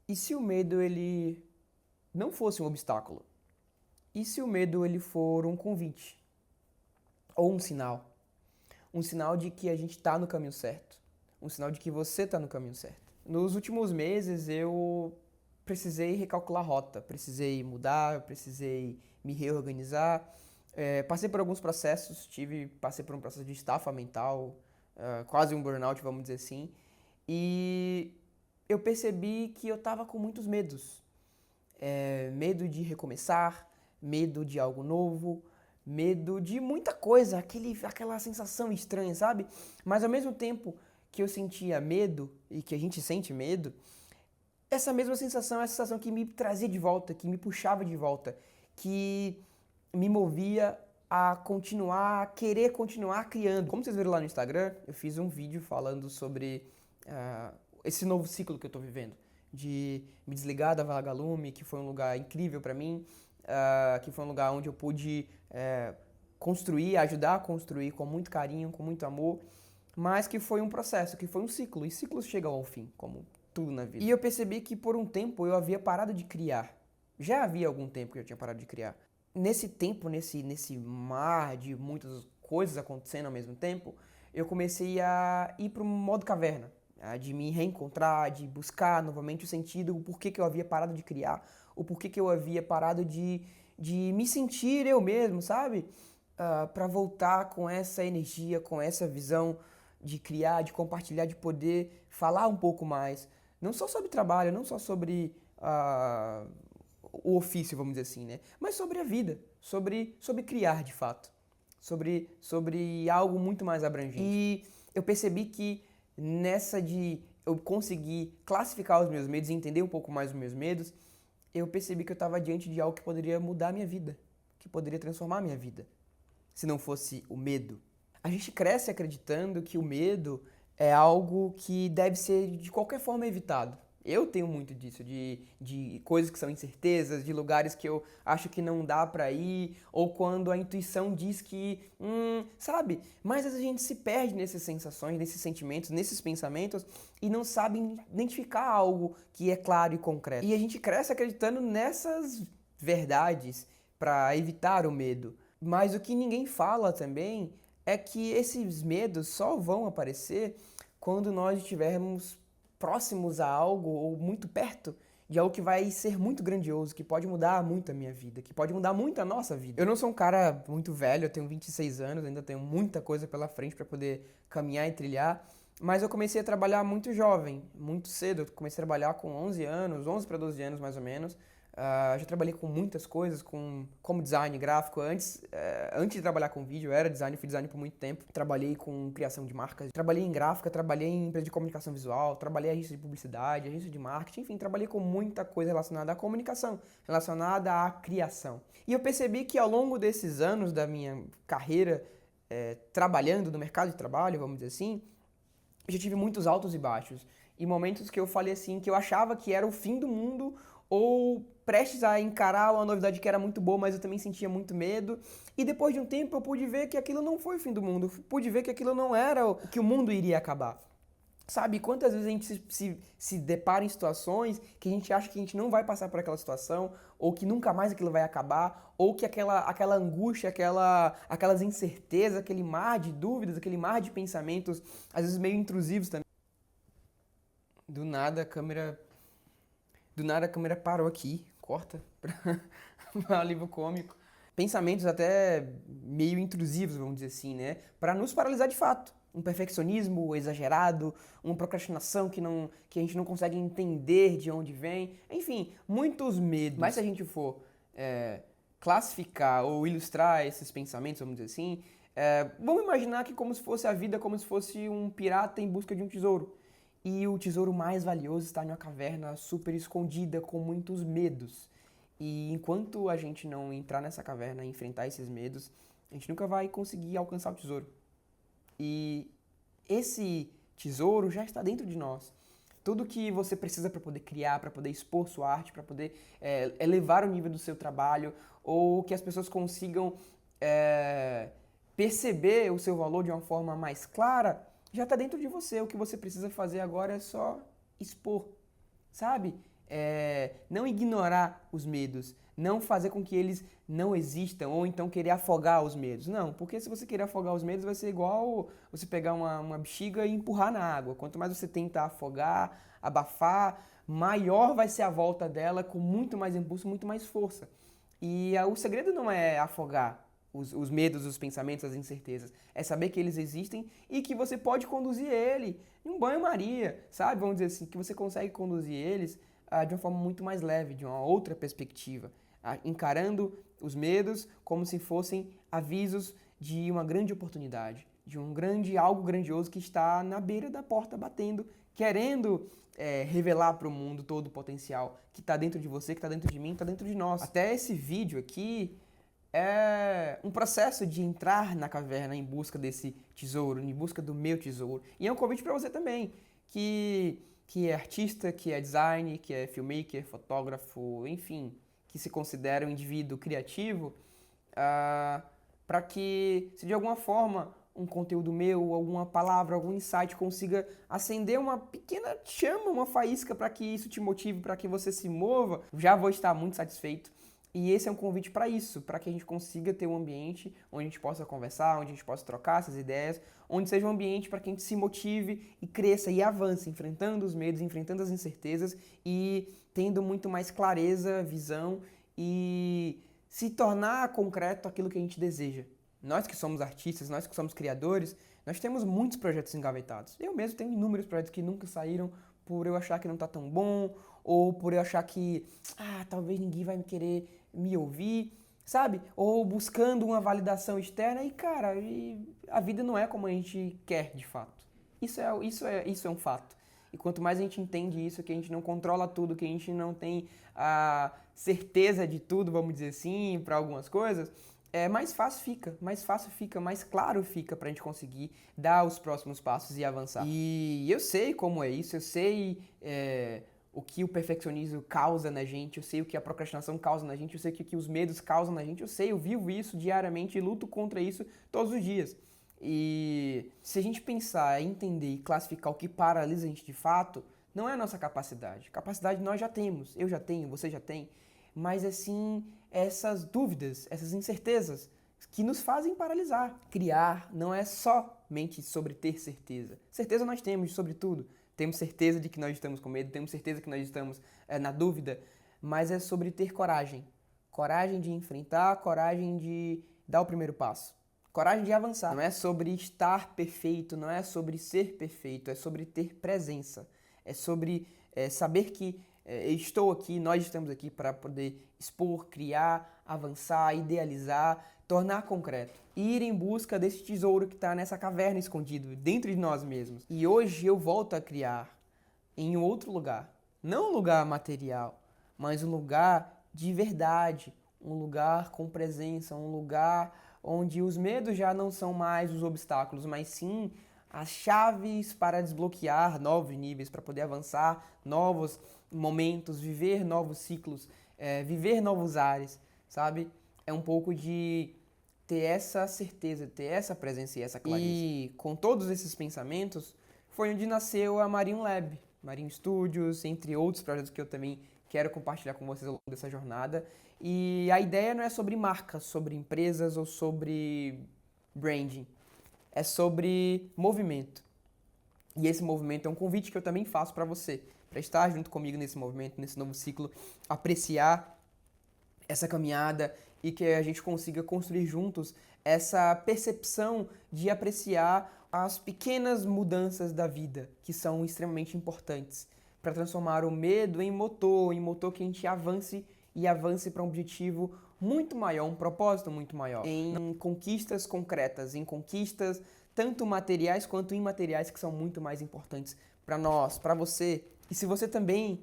E se o medo ele não fosse um obstáculo? E se o medo ele for um convite ou um sinal? Um sinal de que a gente está no caminho certo. Um sinal de que você está no caminho certo. Nos últimos meses eu precisei recalcular a rota, precisei mudar, precisei me reorganizar. Passei por alguns processos, passei por um processo de estafa mental, quase um burnout, vamos dizer assim. E eu percebi que eu estava com muitos medos. Medo de recomeçar, medo de algo novo, medo de muita coisa, aquela sensação estranha, sabe? Mas ao mesmo tempo que eu sentia medo e que a gente sente medo, essa mesma sensação é a sensação que me trazia de volta, que me puxava de volta, que me movia a continuar, a querer continuar criando. Como vocês viram lá no Instagram, eu fiz um vídeo falando sobre esse novo ciclo que eu tô vivendo. De me desligar da Vagalume, que foi um lugar incrível pra mim, que foi um lugar onde eu pude construir, ajudar a construir com muito carinho, com muito amor, mas que foi um processo, que foi um ciclo, e ciclos chegam ao fim, como tudo na vida. E eu percebi que por um tempo eu havia parado de criar. Já havia algum tempo que eu tinha parado de criar. Nesse tempo, nesse mar de muitas coisas acontecendo ao mesmo tempo, eu comecei a ir para o modo caverna, de me reencontrar, de buscar novamente o sentido, o porquê que eu havia parado de criar, o porquê que eu havia parado de me sentir eu mesmo, sabe? Para voltar com essa energia, com essa visão de criar, de compartilhar, de poder falar um pouco mais. Não só sobre trabalho, não só sobre o ofício, vamos dizer assim, né? Mas sobre a vida, sobre criar de fato, sobre algo muito mais abrangente. E eu percebi que nessa de eu conseguir classificar os meus medos e entender um pouco mais os meus medos, eu percebi que eu estava diante de algo que poderia mudar a minha vida, que poderia transformar a minha vida, se não fosse o medo. A gente cresce acreditando que o medo é algo que deve ser de qualquer forma evitado. Eu tenho muito disso, de coisas que são incertezas, de lugares que eu acho que não dá pra ir, ou quando a intuição diz que, sabe? Mas às vezes a gente se perde nessas sensações, nesses sentimentos, nesses pensamentos e não sabe identificar algo que é claro e concreto. E a gente cresce acreditando nessas verdades pra evitar o medo. Mas o que ninguém fala também é que esses medos só vão aparecer quando nós estivermos próximos a algo ou muito perto de algo que vai ser muito grandioso, que pode mudar muito a minha vida, que pode mudar muito a nossa vida. Eu não sou um cara muito velho, eu tenho 26 anos, ainda tenho muita coisa pela frente para poder caminhar e trilhar, mas eu comecei a trabalhar muito jovem, muito cedo. Eu comecei a trabalhar com 11 anos, 11 para 12 anos mais ou menos. Já trabalhei com muitas coisas, como design gráfico. Antes de trabalhar com vídeo, eu era designer, fui designer por muito tempo. Trabalhei com criação de marcas, trabalhei em gráfica, trabalhei em empresa de comunicação visual, trabalhei em agência de publicidade, agência de marketing, enfim, trabalhei com muita coisa relacionada à comunicação, relacionada à criação. E eu percebi que ao longo desses anos da minha carreira, trabalhando no mercado de trabalho, vamos dizer assim, eu já tive muitos altos e baixos. E momentos que eu falei assim, que eu achava que era o fim do mundo, ou prestes a encarar uma novidade que era muito boa, mas eu também sentia muito medo. E depois de um tempo eu pude ver que aquilo não foi o fim do mundo, eu pude ver que aquilo não era que o mundo iria acabar. Sabe, quantas vezes a gente se depara em situações que a gente acha que a gente não vai passar por aquela situação, ou que nunca mais aquilo vai acabar, ou que aquela angústia, aquelas incertezas, aquele mar de dúvidas, aquele mar de pensamentos, às vezes meio intrusivos também. Do nada a câmera, do nada a câmera parou aqui, corta para alívio cômico. Pensamentos até meio intrusivos, vamos dizer assim, né? Para nos paralisar de fato. Um perfeccionismo exagerado, uma procrastinação que a gente não consegue entender de onde vem. Enfim, muitos medos. Mas se a gente for classificar ou ilustrar esses pensamentos, vamos dizer assim, vamos imaginar que como se fosse a vida, como se fosse um pirata em busca de um tesouro. E o tesouro mais valioso está em uma caverna super escondida, com muitos medos. E enquanto a gente não entrar nessa caverna e enfrentar esses medos, a gente nunca vai conseguir alcançar o tesouro. E esse tesouro já está dentro de nós. Tudo que você precisa para poder criar, para poder expor sua arte, para poder elevar o nível do seu trabalho, ou que as pessoas consigam perceber o seu valor de uma forma mais clara, já está dentro de você. O que você precisa fazer agora é só expor, sabe? não ignorar os medos, não fazer com que eles não existam ou então querer afogar os medos. Não, porque se você querer afogar os medos vai ser igual você pegar uma bexiga e empurrar na água. Quanto mais você tenta afogar, abafar, maior vai ser a volta dela com muito mais impulso, muito mais força. E o segredo não é afogar os medos, os pensamentos, as incertezas. É saber que eles existem e que você pode conduzir ele em um banho-maria, sabe? Vamos dizer assim, que você consegue conduzir eles de uma forma muito mais leve, de uma outra perspectiva, encarando os medos como se fossem avisos de uma grande oportunidade, de algo grandioso que está na beira da porta batendo, querendo revelar para o mundo todo o potencial que está dentro de você, que está dentro de mim, que está dentro de nós. Até esse vídeo aqui é um processo de entrar na caverna em busca desse tesouro, em busca do meu tesouro. E é um convite para você também, que é artista, que é design, que é filmmaker, fotógrafo, enfim, que se considera um indivíduo criativo, para que, se de alguma forma um conteúdo meu, alguma palavra, algum insight consiga acender uma pequena chama, uma faísca para que isso te motive, para que você se mova, já vou estar muito satisfeito. E esse é um convite para isso, para que a gente consiga ter um ambiente onde a gente possa conversar, onde a gente possa trocar essas ideias, onde seja um ambiente para que a gente se motive e cresça e avance, enfrentando os medos, enfrentando as incertezas e tendo muito mais clareza, visão e se tornar concreto aquilo que a gente deseja. Nós que somos artistas, nós que somos criadores, nós temos muitos projetos engavetados. Eu mesmo tenho inúmeros projetos que nunca saíram por eu achar que não está tão bom, ou por eu achar que, talvez ninguém vai me querer me ouvir, sabe? Ou buscando uma validação externa e, cara, a vida não é como a gente quer de fato. Isso é um fato. E quanto mais a gente entende isso, que a gente não controla tudo, que a gente não tem a certeza de tudo, vamos dizer assim, para algumas coisas, mais fácil fica, mais claro fica pra gente conseguir dar os próximos passos e avançar. E eu sei como é isso, eu sei o que o perfeccionismo causa na gente, eu sei o que a procrastinação causa na gente, eu sei o que os medos causam na gente, eu vivo isso diariamente e luto contra isso todos os dias. E se a gente pensar, entender e classificar o que paralisa a gente de fato, não é a nossa capacidade. Capacidade nós já temos, eu já tenho, você já tem, mas assim essas dúvidas, essas incertezas que nos fazem paralisar. Criar não é somente sobre ter certeza. Certeza nós temos sobre tudo. Temos certeza de que nós estamos com medo, temos certeza que nós estamos na dúvida, mas é sobre ter coragem. Coragem de enfrentar, coragem de dar o primeiro passo. Coragem de avançar. Não é sobre estar perfeito, não é sobre ser perfeito, é sobre ter presença. É sobre saber que estou aqui, nós estamos aqui para poder expor, criar, avançar, idealizar, tornar concreto. Ir em busca desse tesouro que está nessa caverna escondido dentro de nós mesmos. E hoje eu volto a criar em um outro lugar. Não um lugar material, mas um lugar de verdade. Um lugar com presença, um lugar onde os medos já não são mais os obstáculos, mas sim as chaves para desbloquear novos níveis, para poder avançar novos momentos, viver novos ciclos, viver novos ares, sabe? É um pouco de ter essa certeza, ter essa presença e essa clareza. E com todos esses pensamentos, foi onde nasceu a Marinho Lab, Marinho Studios, entre outros projetos que eu também quero compartilhar com vocês ao longo dessa jornada. E a ideia não é sobre marcas, sobre empresas ou sobre branding. É sobre movimento. E esse movimento é um convite que eu também faço para você, para estar junto comigo nesse movimento, nesse novo ciclo, apreciar essa caminhada e que a gente consiga construir juntos essa percepção de apreciar as pequenas mudanças da vida, que são extremamente importantes, para transformar o medo em motor que a gente avance e avance para um objetivo muito maior, um propósito muito maior, em conquistas concretas, em conquistas tanto materiais quanto imateriais que são muito mais importantes para nós, para você. E se você também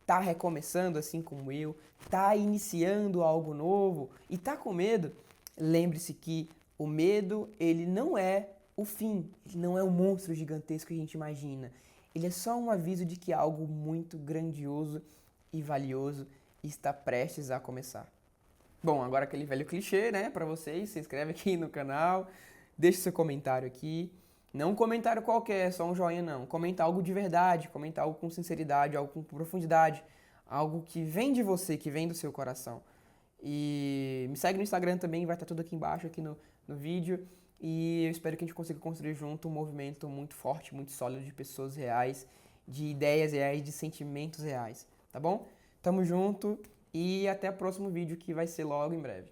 está recomeçando assim como eu, está iniciando algo novo e está com medo, lembre-se que o medo, ele não é o fim, ele não é um monstro gigantesco que a gente imagina. Ele é só um aviso de que algo muito grandioso e valioso está prestes a começar. Bom, agora aquele velho clichê, né, para vocês, se inscreve aqui no canal, deixa seu comentário aqui. Não um comentário qualquer, só um joinha não. Comenta algo de verdade, comenta algo com sinceridade, algo com profundidade, algo que vem de você, que vem do seu coração. E me segue no Instagram também, vai estar tudo aqui embaixo, aqui no vídeo. E eu espero que a gente consiga construir junto um movimento muito forte, muito sólido de pessoas reais, de ideias reais, de sentimentos reais, tá bom? Tamo junto e até o próximo vídeo que vai ser logo em breve.